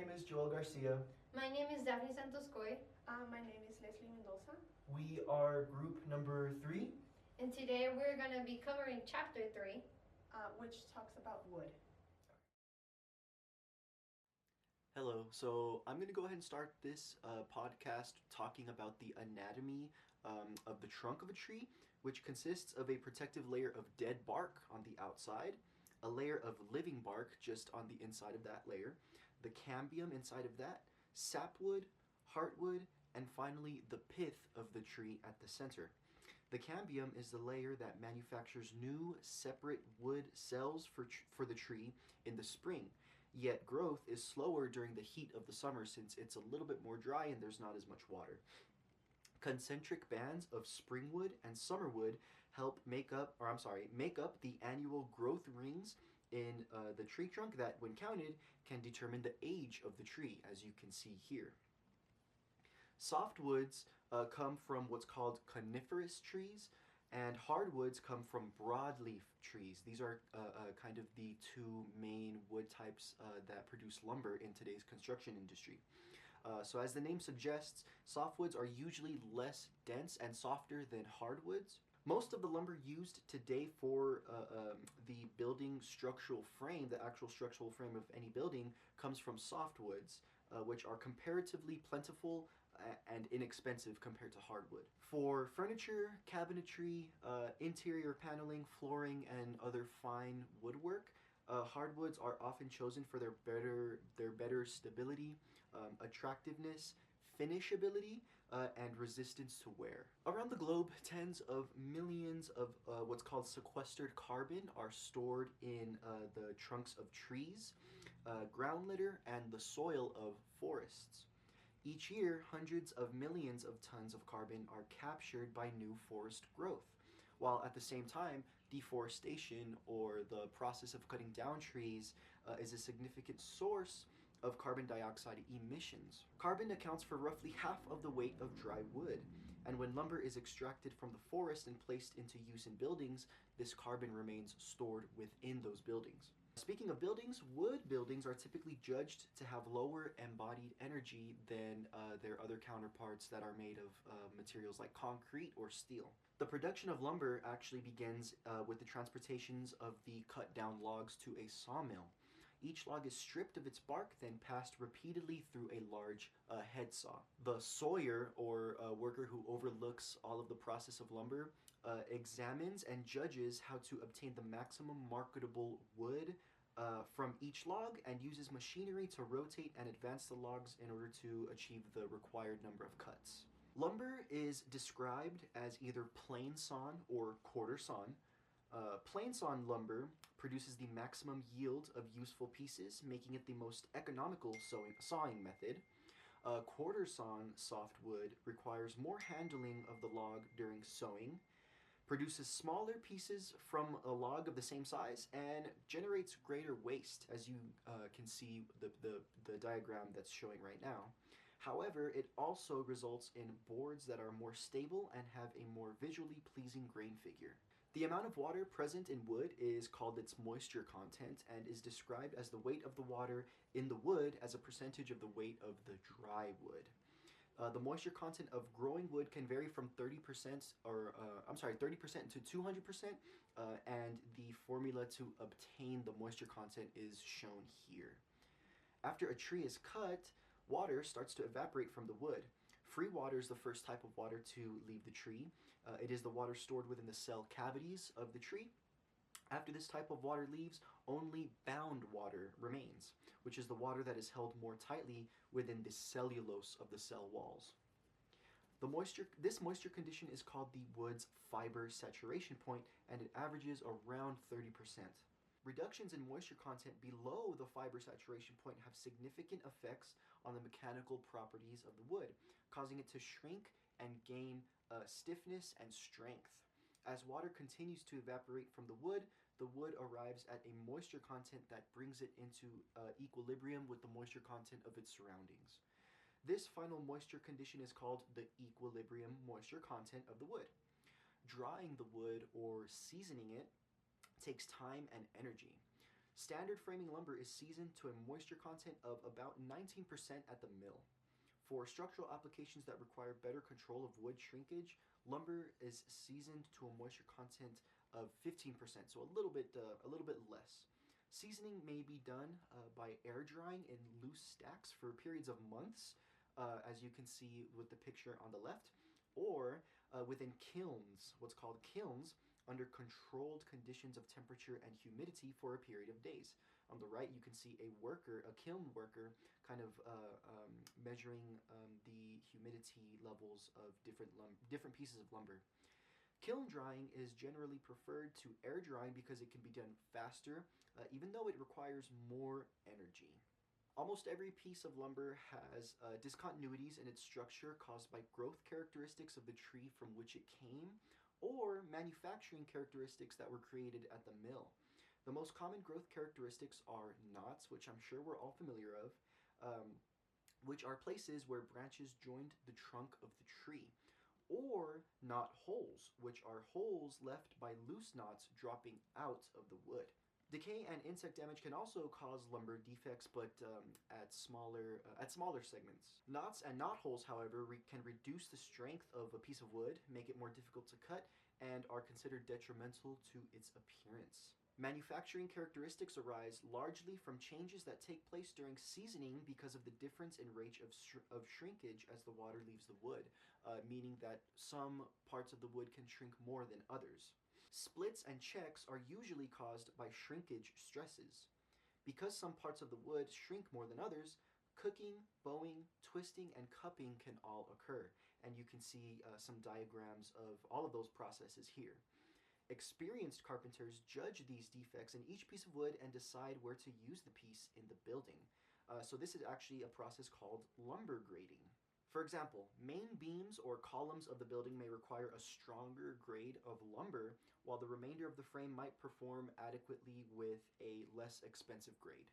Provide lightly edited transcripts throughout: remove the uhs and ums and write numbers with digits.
name is Joel Garcia. My name is Daphne Santoscoy. My name is Mendoza. We are group number 3. And today we're going to be covering chapter 3, which talks about wood. Hello, so I'm going to go ahead and start this podcast talking about the anatomy of the trunk of a tree, which consists of a protective layer of dead bark on the outside, a layer of living bark just on the inside of that layer, the cambium inside of that, sapwood, heartwood, and finally the pith of the tree at the center. The cambium is the layer that manufactures new separate wood cells for the tree in the spring, yet growth is slower during the heat of the summer since it's a little bit more dry and there's not as much water. Concentric bands of springwood and summerwood help make up the annual growth rings in the tree trunk that, when counted, can determine the age of the tree, as you can see here. Softwoods come from what's called coniferous trees, and hardwoods come from broadleaf trees. These are kind of the two main wood types that produce lumber in today's construction industry. So as the name suggests, softwoods are usually less dense and softer than hardwoods. Most of the lumber used today for the building structural frame, the actual structural frame of any building, comes from softwoods, which are comparatively plentiful and inexpensive compared to hardwood. For furniture, cabinetry, interior paneling, flooring, and other fine woodwork, hardwoods are often chosen for their better stability, attractiveness, finishability, and resistance to wear. Around the globe, tens of millions of what's called sequestered carbon are stored in the trunks of trees, ground litter, and the soil of forests. Each year, hundreds of millions of tons of carbon are captured by new forest growth, while at the same time, deforestation, or the process of cutting down trees, is a significant source of carbon dioxide emissions. Carbon accounts for roughly half of the weight of dry wood, and when lumber is extracted from the forest and placed into use in buildings, this carbon remains stored within those buildings. Speaking of buildings, wood buildings are typically judged to have lower embodied energy than their other counterparts that are made of materials like concrete or steel. The production of lumber actually begins with the transportations of the cut down logs to a sawmill. Each log is stripped of its bark, then passed repeatedly through a large head saw. The sawyer, or worker who overlooks all of the process of lumber, examines and judges how to obtain the maximum marketable wood from each log, and uses machinery to rotate and advance the logs in order to achieve the required number of cuts. Lumber is described as either plain sawn or quarter sawn. Plain sawn lumber produces the maximum yield of useful pieces, making it the most economical sawing method. Quarter sawn softwood requires more handling of the log during sewing, produces smaller pieces from a log of the same size, and generates greater waste, as you can see the diagram that's showing right now. However, it also results in boards that are more stable and have a more visually pleasing grain figure. The amount of water present in wood is called its moisture content and is described as the weight of the water in the wood as a percentage of the weight of the dry wood. The moisture content of growing wood can vary from 30% to 200%, and the formula to obtain the moisture content is shown here. After a tree is cut, water starts to evaporate from the wood. Free water is the first type of water to leave the tree. It is the water stored within the cell cavities of the tree. After this type of water leaves, only bound water remains, which is the water that is held more tightly within the cellulose of the cell walls. This moisture condition is called the wood's fiber saturation point, and it averages around 30%. Reductions in moisture content below the fiber saturation point have significant effects on the mechanical properties of the wood, causing it to shrink and gain stiffness and strength. As water continues to evaporate from the wood arrives at a moisture content that brings it into equilibrium with the moisture content of its surroundings. This final moisture condition is called the equilibrium moisture content of the wood. Drying the wood or seasoning it takes time and energy. Standard framing lumber is seasoned to a moisture content of about 19% at the mill. For structural applications that require better control of wood shrinkage, lumber is seasoned to a moisture content of 15%, so a little bit less. Seasoning may be done by air drying in loose stacks for periods of months, as you can see with the picture on the left, or within kilns, what's called kilns, under controlled conditions of temperature and humidity for a period of days. On the right, you can see a kiln worker, kind of measuring the humidity levels of different pieces of lumber. Kiln drying is generally preferred to air drying because it can be done faster, even though it requires more energy. Almost every piece of lumber has discontinuities in its structure caused by growth characteristics of the tree from which it came, or manufacturing characteristics that were created at the mill. The most common growth characteristics are knots, which I'm sure we're all familiar of, which are places where branches joined the trunk of the tree, or knot holes, which are holes left by loose knots dropping out of the wood. Decay and insect damage can also cause lumber defects, but at smaller segments. Knots and knot holes, however, can reduce the strength of a piece of wood, make it more difficult to cut, and are considered detrimental to its appearance. Manufacturing characteristics arise largely from changes that take place during seasoning because of the difference in rate of shrinkage as the water leaves the wood, meaning that some parts of the wood can shrink more than others. Splits and checks are usually caused by shrinkage stresses. Because some parts of the wood shrink more than others, cooking, bowing, twisting, and cupping can all occur, and you can see some diagrams of all of those processes here. Experienced carpenters judge these defects in each piece of wood and decide where to use the piece in the building. So this is actually a process called lumber grading. For example, main beams or columns of the building may require a stronger grade of lumber, while the remainder of the frame might perform adequately with a less expensive grade.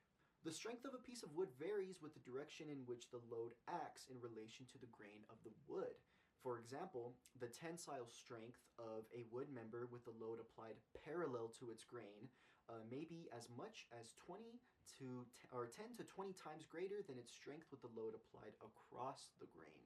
The strength of a piece of wood varies with the direction in which the load acts in relation to the grain of the wood. For example, the tensile strength of a wood member with the load applied parallel to its grain may be as much as 10 to 20 times greater than its strength with the load applied across the grain.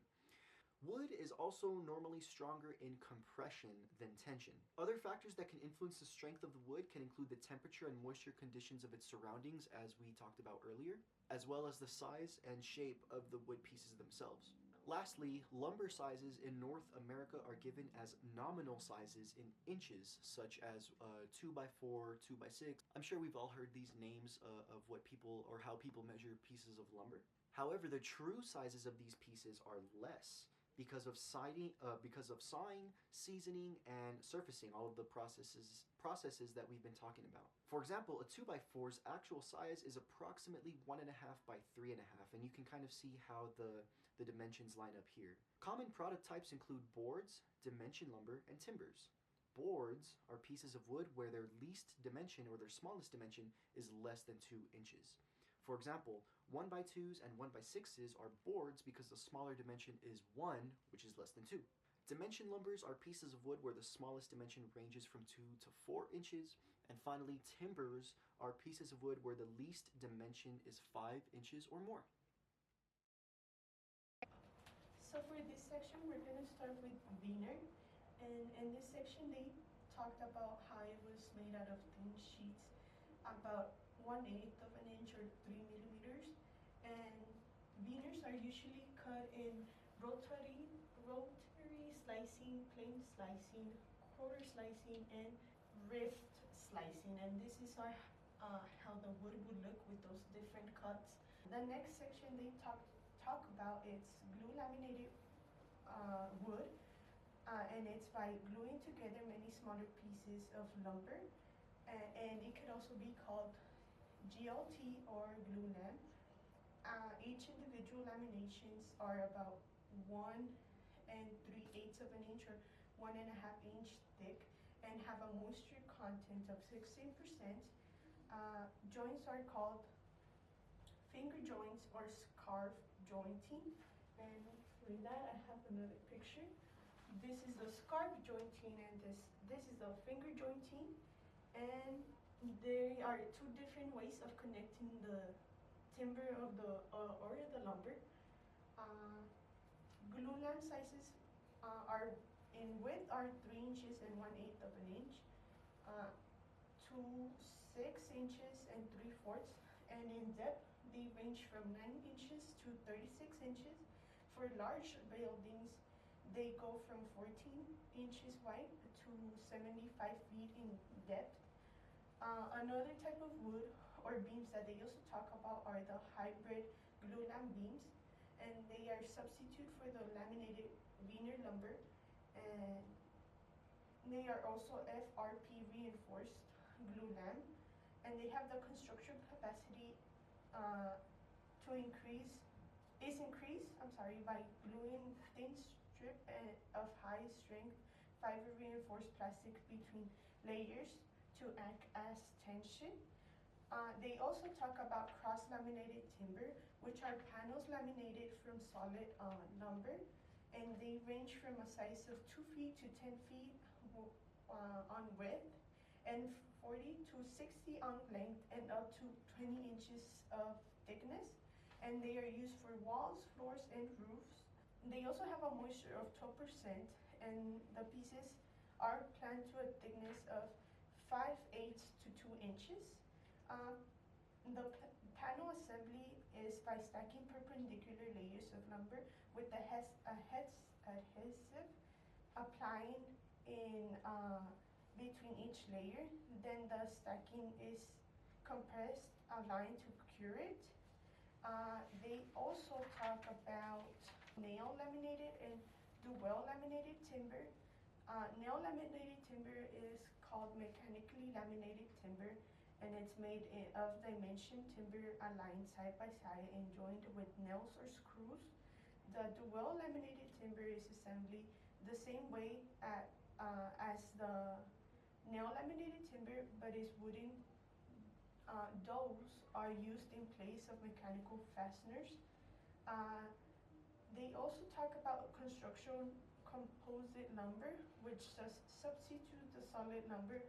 Wood is also normally stronger in compression than tension. Other factors that can influence the strength of the wood can include the temperature and moisture conditions of its surroundings, as we talked about earlier, as well as the size and shape of the wood pieces themselves. Lastly, lumber sizes in North America are given as nominal sizes in inches, such as 2x4, 2x6. I'm sure we've all heard these names of how people measure pieces of lumber. However, the true sizes of these pieces are less because of sawing, seasoning, and surfacing, all of the processes that we've been talking about. For example, a 2x4's actual size is approximately 1.5 by 3.5, and you can kind of see how the dimensions line up here. Common product types include boards, dimension lumber, and timbers. Boards are pieces of wood where their least dimension or their smallest dimension is less than 2 inches. For example, 1x2s and 1x6s are boards because the smaller dimension is 1, which is less than 2. Dimension lumbers are pieces of wood where the smallest dimension ranges from 2 to 4 inches. And finally, timbers are pieces of wood where the least dimension is 5 inches or more. So for this section, we're going to start with veneer. And in this section, they talked about how it was made out of thin sheets, about 1/8 of an inch or 3 millimeters. And veneers are usually cut in rotary slicing, plane slicing, quarter slicing, and rift slicing. And this is how the wood would look with those different cuts. The next section they talk about it's glue laminated wood, and it's by gluing together many smaller pieces of lumber, and it could also be called GLT or glue lam. Each individual laminations are about 1 3/8 of an inch or 1.5 inch thick and have a moisture content of 16%. Joints are called finger joints or scarf jointing. And for that, I have another picture. This is the scarf jointing, and this is the finger jointing. And There are two different ways of connecting the timber of the or the lumber. Uh, Glue lamp sizes are in width are 3 inches and 1/8 of an inch, uh, to 6 inches and 3/4, and in depth they range from 9 inches to 36 inches. For large buildings, they go from 14 inches wide to 75 feet in depth. Another type of wood or beams that they also talk about are the hybrid glue lamp beams, and they are substitute for the laminated veneer lumber, and they are also FRP reinforced glue lamp, and they have the construction capacity uh, to increased by gluing thin strip of high strength fiber reinforced plastic between layers to act as tension. They also talk about cross-laminated timber, which are panels laminated from solid lumber, and they range from a size of 2 feet to 10 feet on width, and 40 to 60 on length, and up to 20 inches of thickness. And they are used for walls, floors, and roofs. They also have a moisture of 12%, and the pieces are planned to a thickness of 5/8 to 2 inches. Uh, the panel assembly is by stacking perpendicular layers of lumber with the adhesive applying in between each layer. Then the stacking is compressed aligned to cure it. They also talk about nail laminated and dual laminated timber. Nail laminated timber is called mechanically laminated timber, and it's made of dimension timber aligned side by side and joined with nails or screws. The dual laminated timber is assembly the same way as the nail laminated timber, but is wooden. Those are used in place of mechanical fasteners. Uh, they also talk about construction composite lumber, which substitute the solid lumber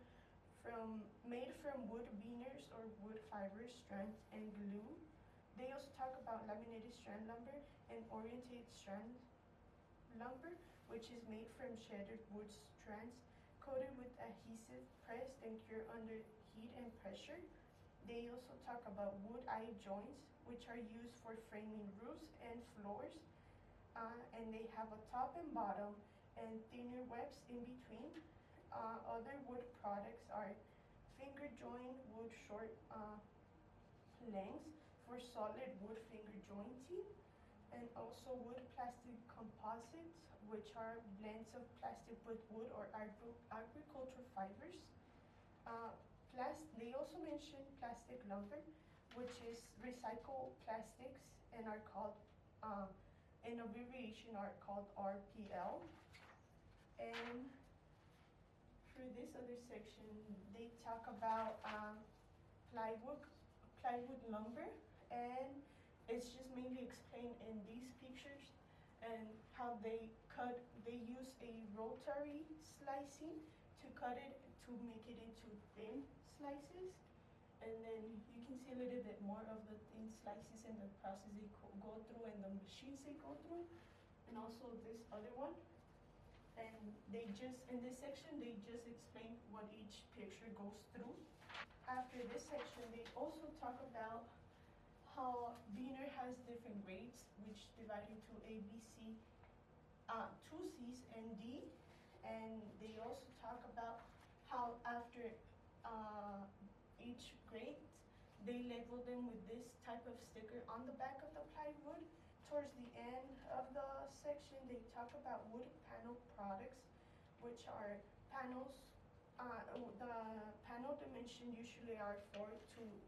made from wood veneers or wood fibers, strands, and glue. They also talk about laminated strand lumber and oriented strand lumber, which is made from shredded wood strands coated with adhesive, pressed and cured under heat and pressure. They also talk about wood eye joints, which are used for framing roofs and floors, and they have a top and bottom and thinner webs in between. Other wood products are finger joint wood short lengths for solid wood finger jointing, and also wood plastic composites, which are blends of plastic with wood or agricultural fibers. They also mention plastic lumber, which is recycled plastics and are called, in abbreviation, are called RPL. And for this other section, they talk about plywood, plywood lumber, and it's just mainly explained in these pictures and how they use a rotary slicing to cut it to make it into thin slices, and then you can see a little bit more of the thin slices and the process they go through and the machines they go through, and also this other one. And they just, in this section, they just explain what each picture goes through. After this section, they also talk about how veneer has different grades, which divide into A, B, C, 2Cs and D. And they also talk about how after each grade, they label them with this type of sticker on the back of the plywood. Towards the end of the section, they talk about wood panel products, which are panels. The panel dimension usually are 4 times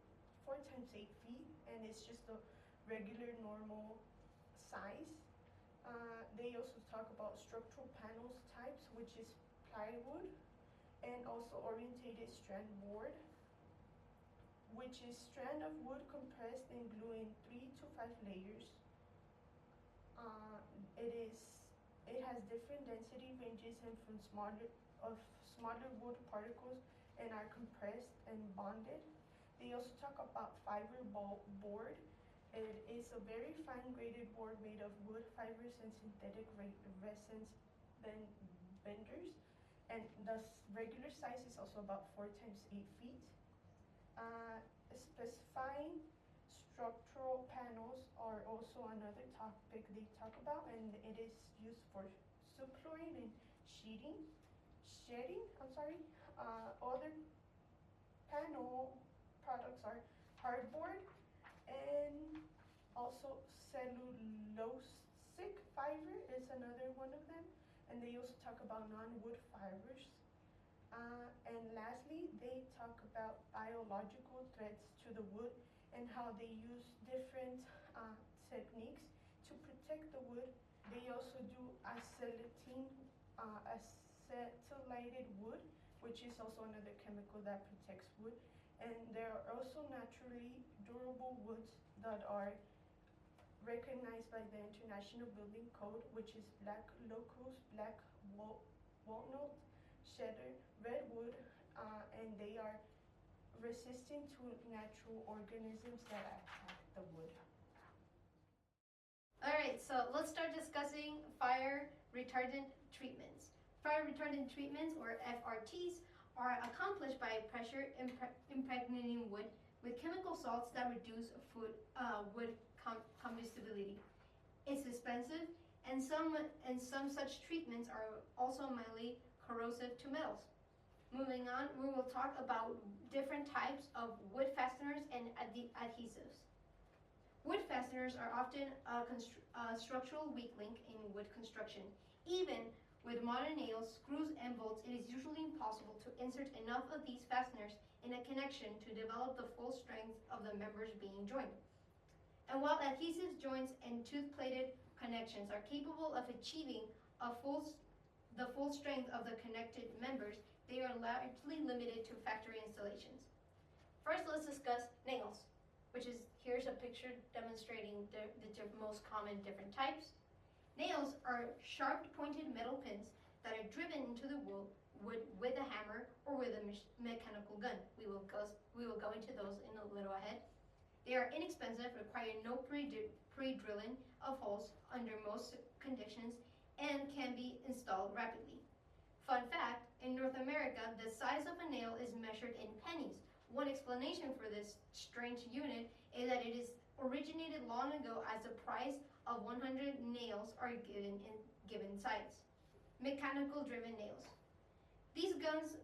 8 feet, and it's just a regular normal size. They also talk about structural panels types, which is plywood, and also orientated strand board, which is strand of wood compressed and glued in 3 to 5 layers. It has different density ranges and from smaller wood particles and are compressed and bonded. They also talk about fiber board. It is a very fine graded board made of wood fibers and synthetic resins benders. And the regular size is also about 4 times 8 feet. Specifying structural panels are also another topic they talk about, and it is used for subflooring and shedding. Other panel products are hardboard and also cellulosic fiber is another one of them, and they also talk about non-wood fibers. And lastly, they talk about biological threats to the wood and how they use different techniques to protect the wood. They also do acetylated wood, which is also another chemical that protects wood. And there are also naturally durable woods that are recognized by the International Building Code, which is black locust, black walnut, cedar, redwood, and they are resistant to natural organisms that attack the wood. Alright, so let's start discussing fire retardant treatments. Fire retardant treatments, or FRTs, are accomplished by pressure impregnating wood with chemical salts that reduce wood combustibility. It's expensive, and some such treatments are also mildly corrosive to metals. Moving on, we will talk about different types of wood fasteners and adhesives. Wood fasteners are often a structural weak link in wood construction. Even with modern nails, screws, and bolts, it is usually impossible to insert enough of these fasteners in a connection to develop the full strength of the members being joined. And while adhesives, joints, and tooth-plated connections are capable of achieving the full strength of the connected members, they are largely limited to factory installations. First, let's discuss nails, here's a picture demonstrating the most common different types. Nails are sharp pointed metal pins that are driven into the wood with a hammer or with a mechanical gun. We will go into those in a little ahead. They are inexpensive, require no pre-drilling of holes under most conditions, and can be installed rapidly. Fun fact, in North America, the size of a nail is measured in pennies. One explanation for this strange unit is that it is originated long ago as the price of 100 nails are given in given sites. Mechanical driven nails. These guns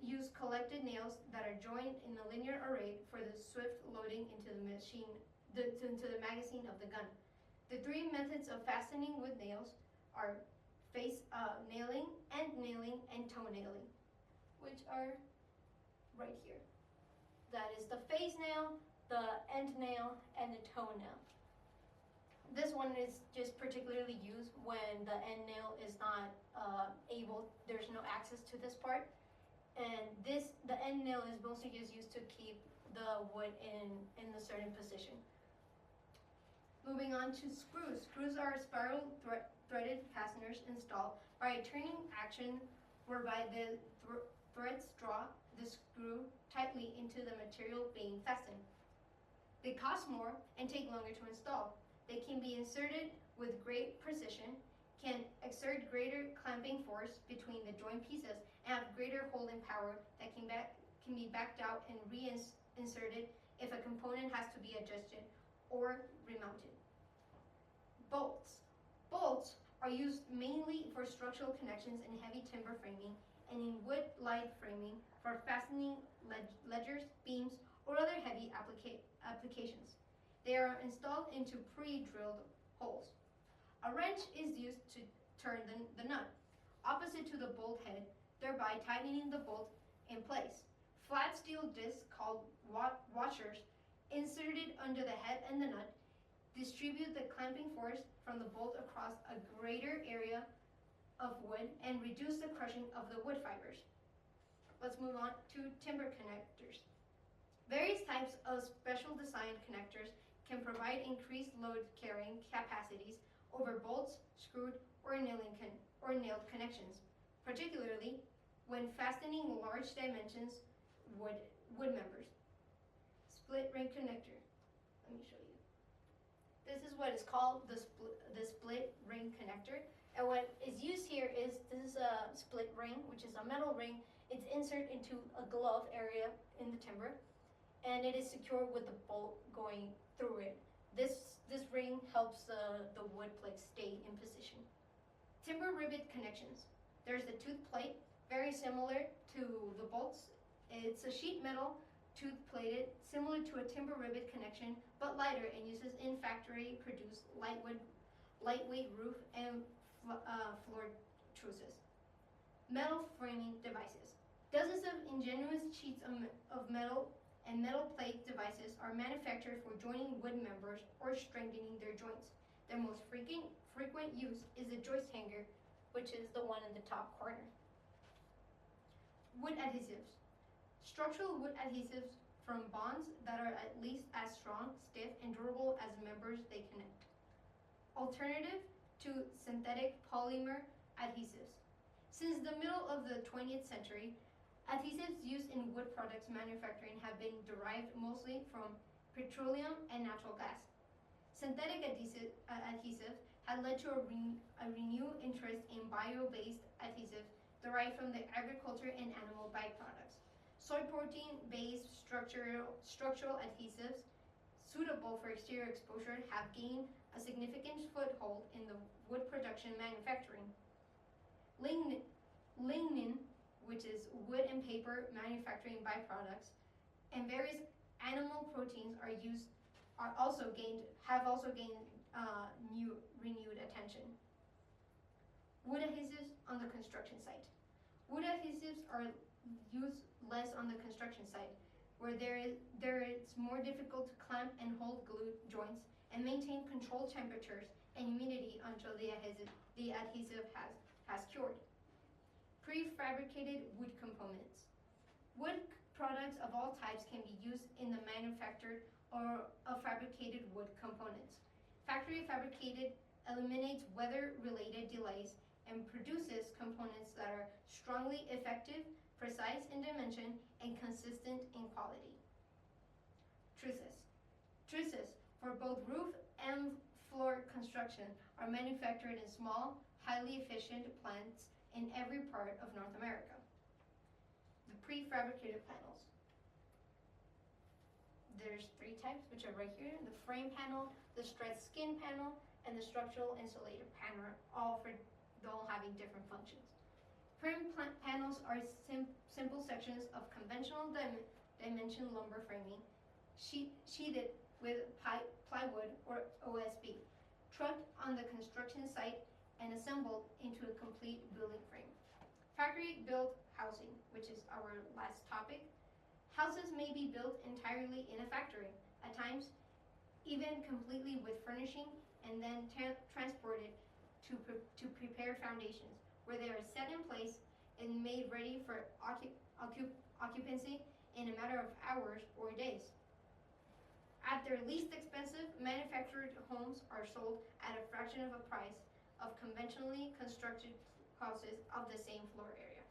use collected nails that are joined in a linear array for the swift loading into the magazine of the gun. The three methods of fastening with nails are face nailing, end nailing, and toe nailing, which are right here. That is the face nail, the end nail, and the toe nail. This one is just particularly used when the end nail is not there's no access to this part. And the end nail is mostly just used to keep the wood in a certain position. Moving on to screws. Screws are spiral threaded fasteners installed by a turning action whereby the threads draw the screw tightly into the material being fastened. They cost more and take longer to install. They can be inserted with great precision, can exert greater clamping force between the joint pieces, and have greater holding power that can be backed out and reinserted if a component has to be adjusted or remounted. Bolts. Bolts are used mainly for structural connections in heavy timber framing and in wood light framing for fastening ledgers, beams, or other heavy applications. They are installed into pre-drilled holes. A wrench is used to turn the nut opposite to the bolt head, thereby tightening the bolt in place. Flat steel discs called washers inserted under the head and the nut distribute the clamping force from the bolt across a greater area of wood and reduce the crushing of the wood fibers. Let's move on to timber connectors. Various types of special designed connectors can provide increased load carrying capacities over bolts, screwed, or nailed connections, particularly when fastening large dimensions wood members. Split ring connector. Let me show you. This is what is called the split ring connector. And what is used here is this is a split ring, which is a metal ring. It's inserted into a glove area in the timber, and it is secured with a bolt going through it. This ring helps the wood plate stay in position. Timber rivet connections. There's the tooth plate, very similar to the bolts. It's a sheet metal tooth plated, similar to a timber rivet connection, but lighter and uses in factory produced lightweight roof and floor trusses. Metal framing devices. Dozens of ingenious sheets of metal and metal plate devices are manufactured for joining wood members or strengthening their joints. Their most frequent use is a joist hanger, which is the one in the top corner. Wood adhesives. Structural wood adhesives from bonds that are at least as strong, stiff, and durable as members they connect. Alternative to synthetic polymer adhesives. Since the middle of the 20th century, adhesives used in wood products manufacturing have been derived mostly from petroleum and natural gas. Synthetic adhesives had led to a renewed interest in bio-based adhesives derived from the agriculture and animal byproducts. Soy protein-based structural adhesives suitable for exterior exposure have gained a significant foothold in the wood production manufacturing. Lignin, which is wood and paper manufacturing byproducts, and various animal proteins have also gained renewed attention. Wood adhesives on the construction site. Wood adhesives are used less on the construction site, where it's more difficult to clamp and hold glue joints and maintain controlled temperatures and humidity until the adhesive has cured. Prefabricated wood components. Wood products of all types can be used in the manufactured or fabricated wood components. Factory fabricated eliminates weather-related delays and produces components that are strongly effective, precise in dimension, and consistent in quality. Trusses. Trusses for both roof and floor construction are manufactured in small, highly efficient plants in every part of North America. The prefabricated panels. There's three types, which are right here: the frame panel, the stretched skin panel, and the structural insulator panel, all having different functions. Frame panels are simple sections of conventional dimension lumber framing, sheathed with plywood or OSB, trucked on the construction site and assembled into a complete building frame. Factory-built housing, which is our last topic. Houses may be built entirely in a factory, at times even completely with furnishing, and then transported to prepare foundations, where they are set in place and made ready for occupancy in a matter of hours or days. At their least expensive, manufactured homes are sold at a fraction of a price of conventionally constructed houses of the same floor area.